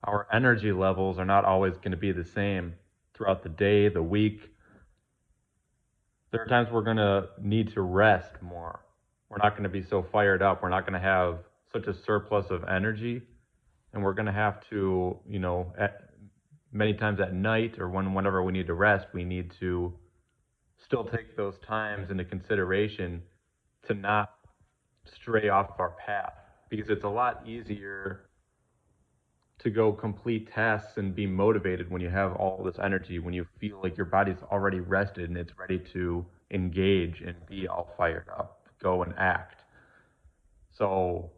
our energy levels are not always going to be the same throughout the day, the week. There are times we're going to need to rest more. We're not going to be so fired up. We're not going to have such a surplus of energy. And we're going to have to, many times at night or whenever we need to rest, we need to still take those times into consideration to not stray off of our path, because it's a lot easier to go complete tasks and be motivated when you have all this energy, when you feel like your body's already rested and it's ready to engage and be all fired up, go and act. So,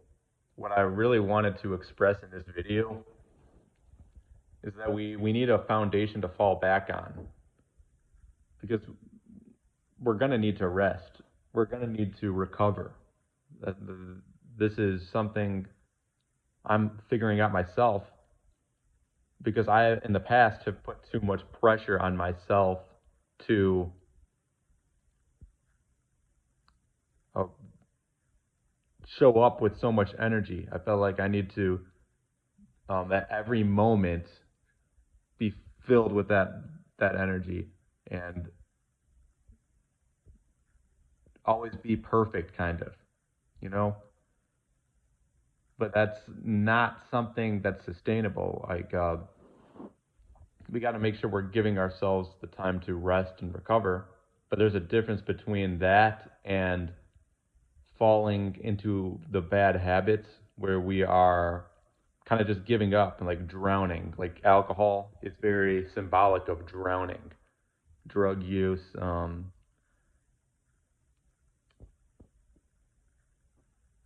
what I really wanted to express in this video is that we need a foundation to fall back on, because we're going to need to rest. We're going to need to recover. This is something I'm figuring out myself, because I, in the past, have put too much pressure on myself to uh, show up with so much energy. I felt like I need to, at every moment, be filled with that energy and always be perfect, kind of, you know. But that's not something that's sustainable. Like, we got to make sure we're giving ourselves the time to rest and recover. But there's a difference between that and falling into the bad habits where we are kind of just giving up and like drowning. Like alcohol is very symbolic of drowning. Drug use,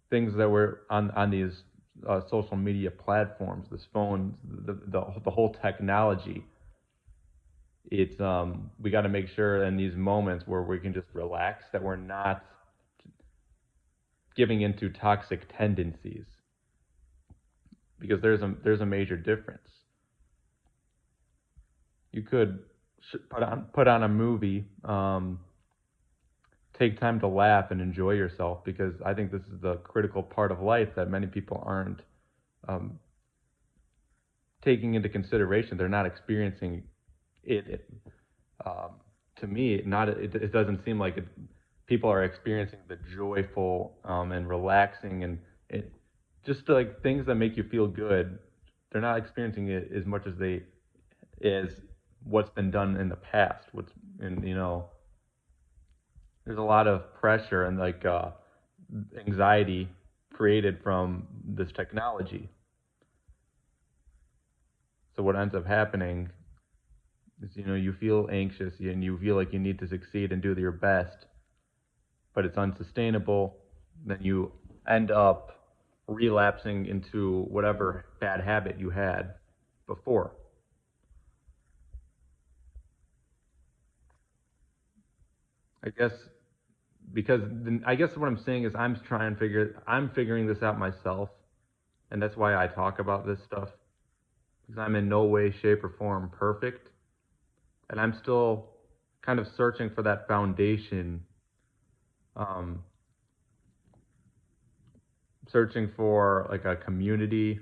things that were on these social media platforms, this phone, the whole technology. It's we got to make sure in these moments where we can just relax that we're not giving into toxic tendencies, because there's a major difference. You could put on a movie, take time to laugh and enjoy yourself, because I think this is the critical part of life that many people aren't um, taking into consideration. They're not experiencing it. Um, to me, not it doesn't seem like people are experiencing the joyful and relaxing and just like things that make you feel good. They're not experiencing it as much as they is what's been done in the past. What's and there's a lot of pressure and like anxiety created from this technology. So what ends up happening is, you feel anxious and you feel like you need to succeed and do your best, but it's unsustainable. Then you end up relapsing into whatever bad habit you had before. I guess because I guess what I'm saying is I'm figuring this out myself, and that's why I talk about this stuff, because I'm in no way, shape, or form perfect, and I'm still kind of searching for that foundation, um, searching for like a community,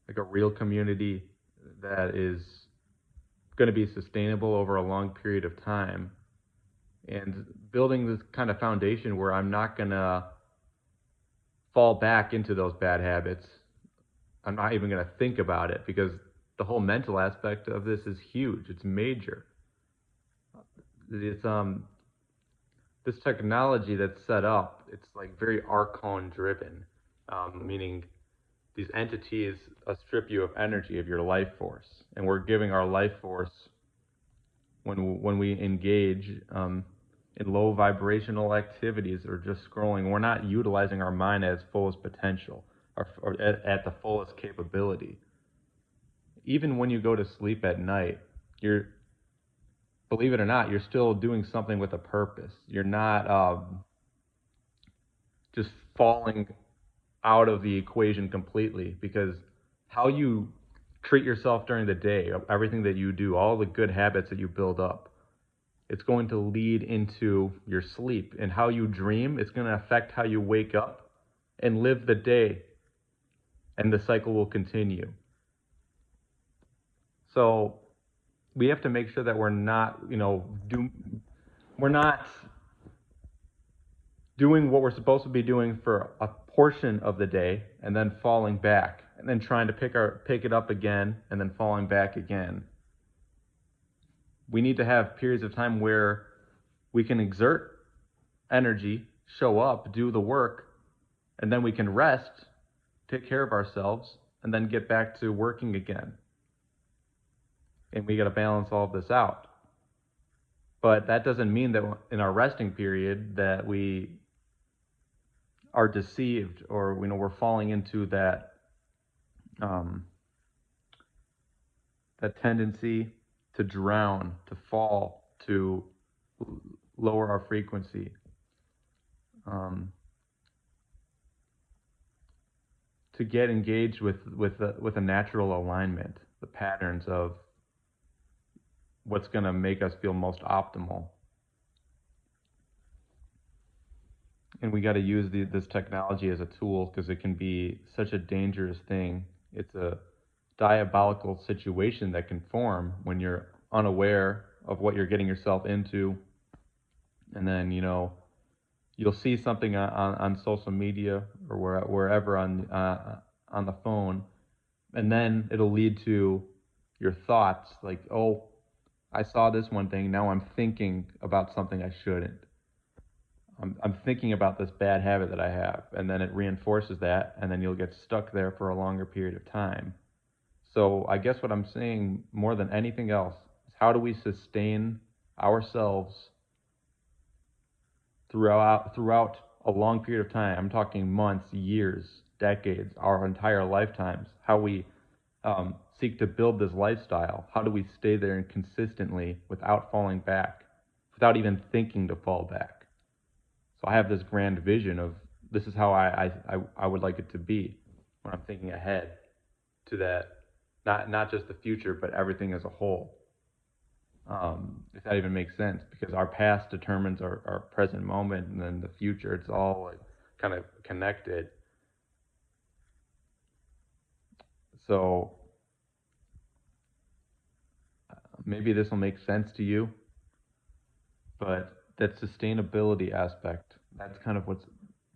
like a real community that is going to be sustainable over a long period of time, and building this kind of foundation where I'm not going to fall back into those bad habits. I'm not even going to think about it, because the whole mental aspect of this is huge. It's major. It's this technology that's set up. It's like very archon driven, meaning these entities strip you of energy, of your life force, and we're giving our life force when we engage in low vibrational activities or just scrolling. We're not utilizing our mind at its fullest potential, or at the fullest capability. Even when you go to sleep at night, you're, believe it or not, you're still doing something with a purpose. You're not just falling out of the equation completely, because how you treat yourself during the day, everything that you do, all the good habits that you build up, it's going to lead into your sleep. And how you dream, it's going to affect how you wake up and live the day, and the cycle will continue. So we have to make sure that we're not doing what we're supposed to be doing for a portion of the day and then falling back and then trying to pick it up again and then falling back again. We need to have periods of time where we can exert energy, show up, do the work, and then we can rest, take care of ourselves, and then get back to working again. And we got to balance all of this out. But that doesn't mean that in our resting period that we are deceived or we're falling into um, that tendency to drown, to fall, to lower our frequency, um, to get engaged with a natural alignment, the patterns of what's going to make us feel most optimal. And we got to use this technology as a tool because it can be such a dangerous thing. It's a diabolical situation that can form when you're unaware of what you're getting yourself into. And then, you'll see something on social media or wherever on the phone, and then it'll lead to your thoughts like, oh, I saw this one thing, now I'm thinking about something I shouldn't. I'm thinking about this bad habit that I have, and then it reinforces that, and then you'll get stuck there for a longer period of time. So I guess what I'm saying more than anything else is how do we sustain ourselves throughout a long period of time? I'm talking months, years, decades, our entire lifetimes. How we seek to build this lifestyle. How do we stay there and consistently without falling back, without even thinking to fall back? So I have this grand vision of this is how I would like it to be when I'm thinking ahead to that, not just the future, but everything as a whole. If that even makes sense, because our past determines our present moment, and then the future, it's all like kind of connected. So maybe this will make sense to you, but that sustainability aspect, that's kind of what's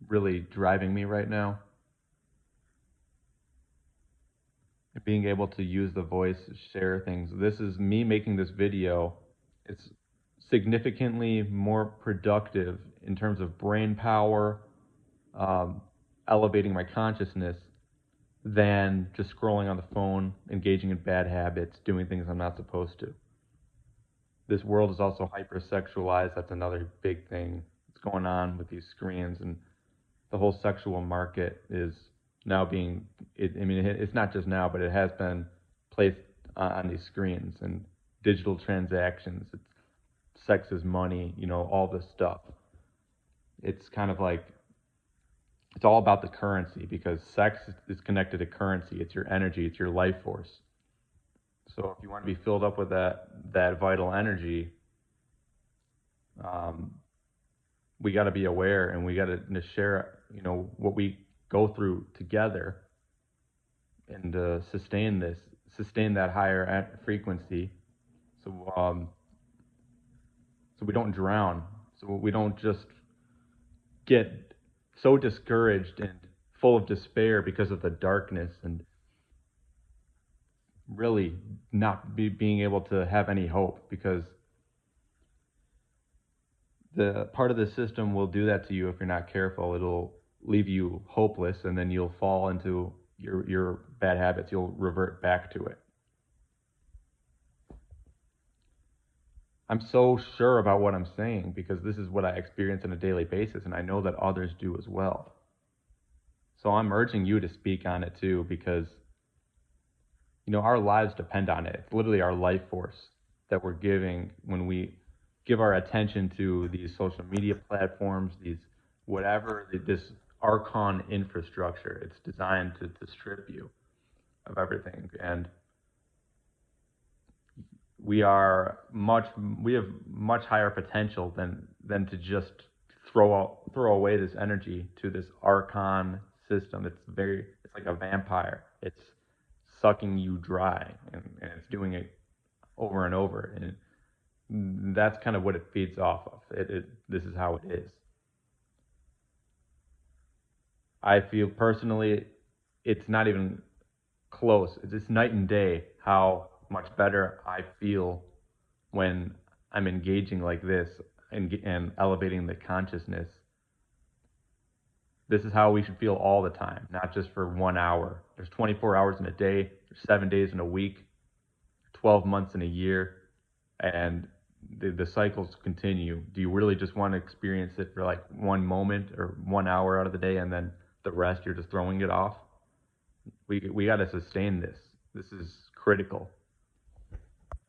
really driving me right now. Being able to use the voice, share things. This is me making this video. It's significantly more productive in terms of brain power, um, elevating my consciousness than just scrolling on the phone, engaging in bad habits, doing things I'm not supposed to. This world is also hypersexualized. That's another big thing that's going on with these screens, and the whole sexual market is now being. It's not just now, but it has been placed on these screens and digital transactions. It's sex is money, all this stuff. It's kind of like it's all about the currency because sex is connected to currency. It's your energy. It's your life force. So if you want to be filled up with that vital energy, um, we got to be aware and we got to share, what we go through together and sustain that higher frequency. So, so we don't drown. So we don't just get so discouraged and full of despair because of the darkness and really not being able to have any hope, because the part of the system will do that to you if you're not careful. It'll leave you hopeless, and then you'll fall into your bad habits. You'll revert back to it. I'm so sure about what I'm saying because this is what I experience on a daily basis, and I know that others do as well. So I'm urging you to speak on it too, because our lives depend on it. It's literally our life force that we're giving when we give our attention to these social media platforms, these whatever, this Archon infrastructure. It's designed to strip you of everything. And we have much higher potential than to just throw away this energy to this Archon system. It's like a vampire. It's sucking you dry, and it's doing it over and over. And that's kind of what it feeds off of. This is how it is. I feel personally, it's not even close. It's night and day how much better I feel when I'm engaging like this and elevating the consciousness. This is how we should feel all the time, not just for 1 hour. There's 24 hours in a day, there's 7 days in a week, 12 months in a year, and the cycles continue. Do you really just want to experience it for like one moment or 1 hour out of the day, and then the rest you're just throwing it off? We got to sustain this. This is critical.